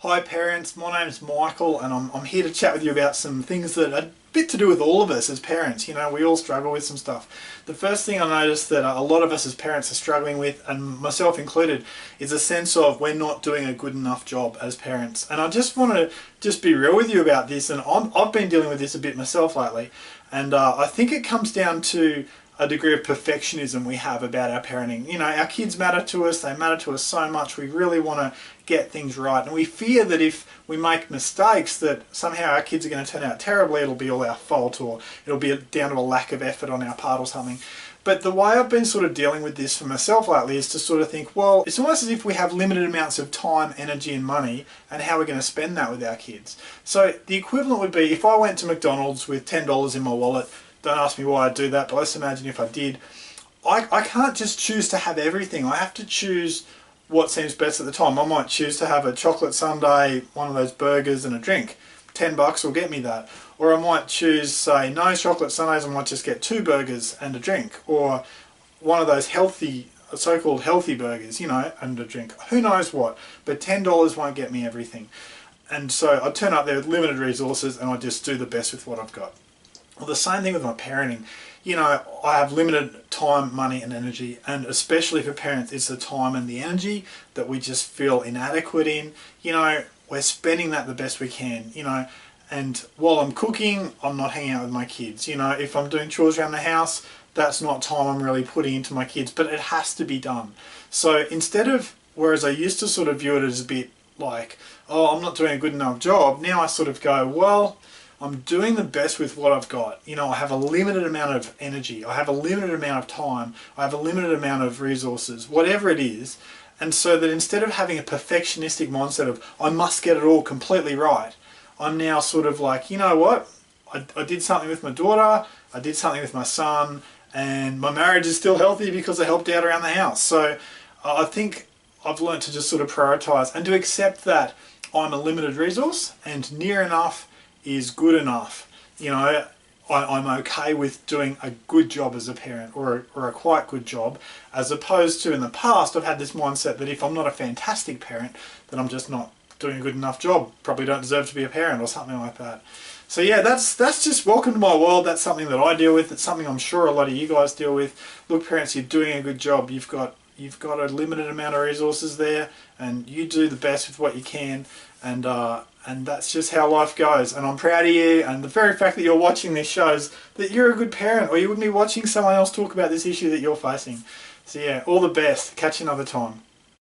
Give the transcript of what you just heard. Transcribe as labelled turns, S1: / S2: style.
S1: Hi parents, my name's Michael and I'm here to chat with you about some things that are a bit to do with all of us as parents. You know, we all struggle with some stuff. The first thing I noticed that a lot of us as parents are struggling with, and myself included, is a sense of we're not doing a good enough job as parents. And I just want to be real with you about this, and I've been dealing with this a bit myself lately, and I think it comes down to a degree of perfectionism we have about our parenting. You know, our kids matter to us, they matter to us so much, we really want to get things right. And we fear that if we make mistakes that somehow our kids are going to turn out terribly, it'll be all our fault, or it'll be down to a lack of effort on our part or something. But the way I've been sort of dealing with this for myself lately is to sort of think, well, it's almost as if we have limited amounts of time, energy and money, and how we're going to spend that with our kids. So the equivalent would be if I went to McDonald's with $10 in my wallet. Don't ask me why I do that, but let's imagine if I did. I can't just choose to have everything. I have to choose what seems best at the time. I might choose to have a chocolate sundae, one of those burgers and a drink. $10 will get me that. Or I might choose, say, no chocolate sundaes, I might just get 2 burgers and a drink. Or one of those healthy, so-called healthy burgers, you know, and a drink. Who knows what, but $10 won't get me everything. And so I turn up there with limited resources and I just do the best with what I've got. Well, the same thing with my parenting. You know, I have limited time, money and energy, and especially for parents, it's the time and the energy that we just feel inadequate in. You know, we're spending that the best we can, you know, and while I'm cooking, I'm not hanging out with my kids. You know, if I'm doing chores around the house, that's not time I'm really putting into my kids, but it has to be done. So instead of, whereas I used to sort of view it as a bit like, oh, I'm not doing a good enough job, now I sort of go, well, I'm doing the best with what I've got. You know, I have a limited amount of energy, I have a limited amount of time, I have a limited amount of resources, whatever it is. And so that instead of having a perfectionistic mindset of, I must get it all completely right, I'm now sort of like, you know what, I did something with my daughter, I did something with my son, and my marriage is still healthy because I helped out around the house. So I think I've learned to just sort of prioritize and to accept that I'm a limited resource and near enough is good enough. You know, I'm okay with doing a good job as a parent, or a quite good job, as opposed to in the past I've had this mindset that if I'm not a fantastic parent, then I'm just not doing a good enough job, probably don't deserve to be a parent or something like that. So yeah, that's just welcome to my world. That's something that I deal with. It's something I'm sure a lot of you guys deal with. Look parents, you're doing a good job. You've got a limited amount of resources there, and you do the best with what you can, and that's just how life goes. And I'm proud of you, and the very fact that you're watching this shows that you're a good parent, or you wouldn't be watching someone else talk about this issue that you're facing. So yeah, all the best. Catch you another time.